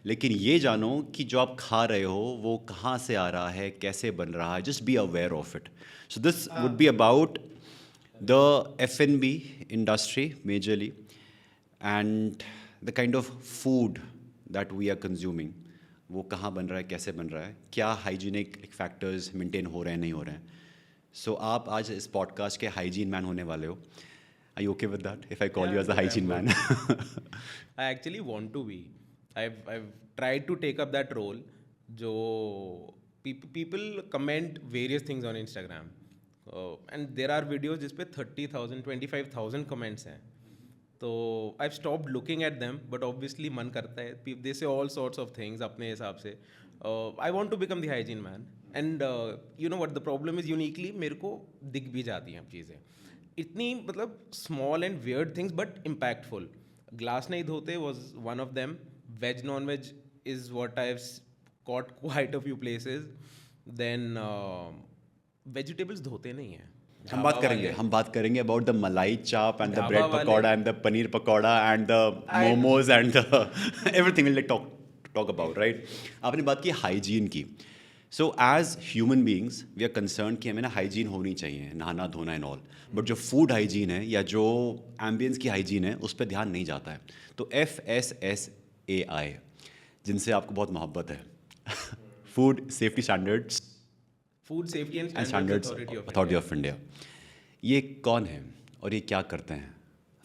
लेकिन ये जानो कि जो आप खा रहे हो वो कहाँ से आ रहा है, कैसे बन रहा है. Just be aware of it. So this would be about the F&B industry majorly, and the kind of food that we are consuming. वो कहाँ बन रहा है, कैसे बन रहा है, क्या हाइजीनिक फैक्टर्स मेंटेन हो रहे हैं, नहीं हो रहे हैं. सो आप आज इस पॉडकास्ट के हाइजीन मैन होने वाले हो. Are you okay with that if I call Yeah, you I'm as a good. I'm hygiene good. man? I actually want to be. I've tried to take up that role. जो people comment various things on Instagram, and there are videos जिसपे 30,000 25,000 comments हैं. तो I've stopped looking at them, but obviously मन करता है. They say all sorts of things अपने हिसाब से. I want to become the hygiene man, and you know what the problem is, uniquely मेरे को दिख भी जाती हैं चीज़ें. इतनी मतलब small and weird things but impactful. Glass नहीं धोते was one of them. Veg non veg is what I have caught quite a few places. Then vegetables धोते नहीं हैं. हम बात करेंगे अबाउट द मलाई चाप एंड द ढाबा ब्रेड वाले pakora and the paneer pakora and the momos and the everything will talk about, right. आपने बात की हाइजीन की. So as human beings we are concern कि हमें ना हाइजीन होनी चाहिए, नहाना धोना एंड ऑल. बट जो फूड हाइजीन है या जो एम्बियंस की हाइजीन है उस पर ध्यान नहीं जाता है. तो FSSAI, जिनसे आपको बहुत मोहब्बत है, food safety standards food safety and and standards standards authority of authority India. Of India, ये कौन है और ये क्या करते हैं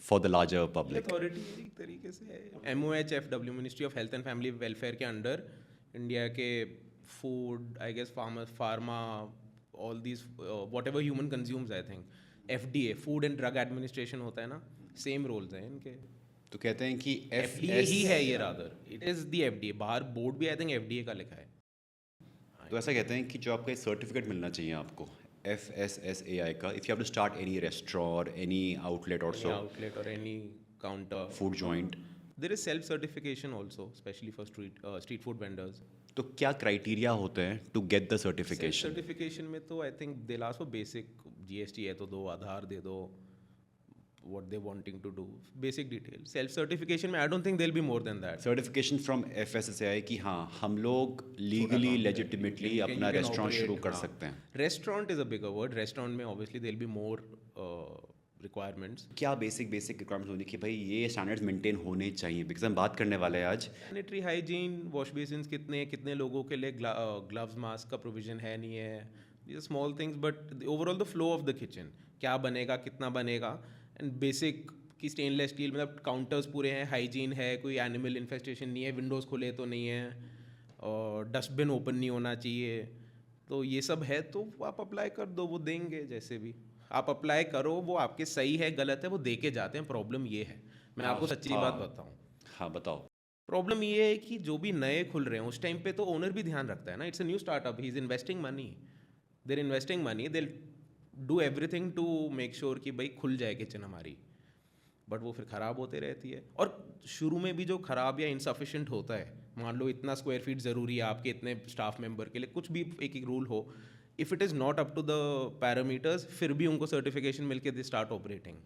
फॉर द लार्जर ये पब्लिक? अथॉरिटी एक तरीके से है MOHFW, ministry of health and family welfare के अंडर इंडिया के food, I guess pharma, all these whatever human consumes, I think FDA, food and drug administration होता है ना, सेम रोल्स हैं इनके. तो कहते हैं कि FDA ही है ये, rather it is the FDA. बाहर बोर्ड भी आई थिंक FDA का लिखा है. तो ऐसा कहते हैं कि जो आपका सर्टिफिकेट मिलना चाहिए आपको FSSAI का, if you have to start any restaurant, any outlet और सो, आउटलेट और any counter, food joint, there is self certification also, specially for street food vendors. तो क्या क्राइटेरिया होते हैं to get the certification? Certification में तो I think they last for basic GST है तो दो, आधार दे दो, what they wanting to do, basic detail. Self certification में I don't think there'll be more than that. Certification from FSSAI कि हाँ हम लोग लीगली लेजिटिमेटली अपना रेस्टोरेंट शुरू कर सकते हैं. Restaurant is a bigger word. Restaurant में obviously there'll be more requirements. क्या बेसिक रिक्वायरमेंट्स होनी कि भाई ये स्टैंडर्ड्स मेंटेन होने चाहिए, बिकॉज हम बात करने वाले हैं आज. Sanitary hygiene, wash basins कितने लोगों के लिए, gloves mask का provision है नहीं है. These are small things, but overall the flow of the kitchen, क्या बनेगा, कितना बनेगा, एंड बेसिक कि स्टेनलेस स्टील, मतलब काउंटर्स पूरे हैं, हाइजीन है, कोई एनिमल इन्फेस्टेशन नहीं है, विंडोज़ खुले तो नहीं है, और डस्टबिन ओपन नहीं होना चाहिए. तो ये सब है तो आप अप्लाई कर दो, वो देंगे. जैसे भी आप अप्लाई करो, वो आपके सही है गलत है वो दे के जाते हैं. प्रॉब्लम ये है, मैं आपको सच्ची बात बताऊँ, हाँ बताओ. प्रॉब्लम ये है कि जो भी नए खुल रहे हैं उस टाइम पे तो ओनर भी ध्यान रखता है ना. It's a new startup, he is investing money, they're investing money, they do everything to make sure कि भाई खुल जाए किचन हमारी. बट वो फिर ख़राब होते रहती है. और शुरू में भी जो ख़राब या इनसफिशेंट होता है, मान लो इतना स्क्वायर फीट ज़रूरी है आपके इतने स्टाफ मेंबर के लिए, कुछ भी एक एक रूल हो, if it is not up to the parameters, फिर भी उनको सर्टिफिकेशन मिल के दे स्टार्ट ऑपरेटिंग.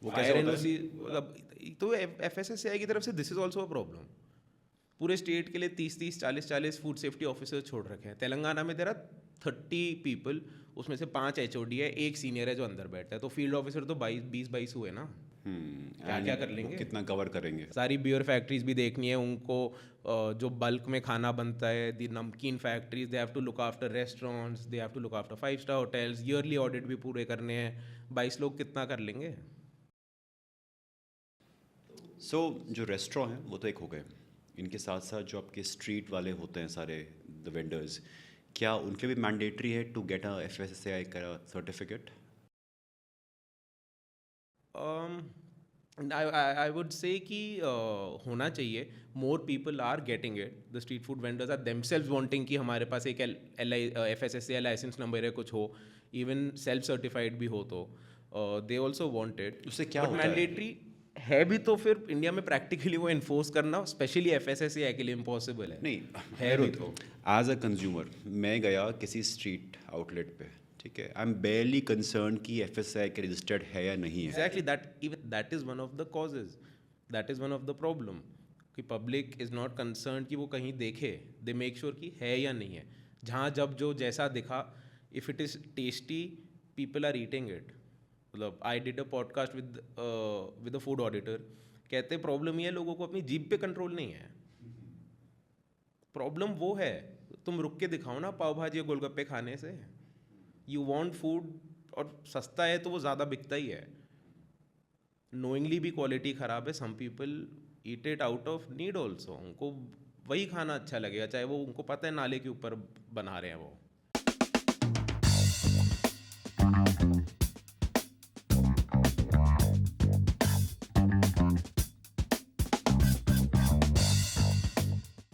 वो कैसे होता है? मतलब तो FSSAI की तरफ से this is also a problem. पूरे स्टेट के लिए 30-30, 40-40 फूड सेफ्टी ऑफिसर छोड़ रखे हैं. तेलंगाना में तेरा 30 पीपल, उसमें से 5 HOD है, एक सीनियर है जो अंदर बैठता है, तो फील्ड ऑफिसर तो 20-22 हुए ना. क्या कर लेंगे, कितना कवर करेंगे? सारी बियर फैक्ट्रीज भी देखनी है उनको, जो बल्क में खाना बनता है, the namkeen factories, they have to look after restaurants, they have to look after 5 star hotels, yearly audit भी पूरे करने हैं. 22 लोग कितना कर लेंगे. सो जो रेस्टोरेंट हैं वो तो एक हो गए, इनके साथ साथ जो आपके स्ट्रीट वाले होते हैं सारे द वेंडर्स, क्या उनके भी मैंडेटरी है टू गेट अ FSSAI का सर्टिफिकेट? आई वुड से कि होना चाहिए. More people are getting it. The street food vendors are themselves wanting कि हमारे पास एक FSSAI लाइसेंस नंबर है, कुछ हो, इवन सेल्फ सर्टिफाइड भी हो, तो दे ऑल्सो वांट इट. उससे क्या बट होता है? मैंडेटरी है भी तो फिर इंडिया में प्रैक्टिकली वो इन्फोर्स करना स्पेशली FSSAI के लिए इम्पॉसिबल है. नहीं है भी तो. एज अ कंज्यूमर मैं गया किसी स्ट्रीट आउटलेट पे, ठीक है, आई एम बेयरली कंसर्न कि FSSAI के रजिस्टर्ड है या नहीं है. Exactly, that even that is one of the causes, that is one of the problem, कि पब्लिक इज़ नॉट कंसर्न कि वो कहीं देखे, दे मेक श्योर कि है या नहीं है, जहाँ जब जो जैसा दिखा, if it is tasty people are eating it. मतलब I did a podcast with a food auditor, कहते प्रॉब्लम ये है लोगों को अपनी जीभ पे कंट्रोल नहीं है. प्रॉब्लम वो है, तुम रुक के दिखाओ ना पाव भाजी और गोलगप्पे खाने से. यू वांट फूड, और सस्ता है तो वो ज़्यादा बिकता ही है. नोइंगली भी क्वालिटी ख़राब है, some people eat it out of need also. उनको वही खाना अच्छा लगेगा, चाहे वो उनको पता है नाले के ऊपर बना रहे हैं वो.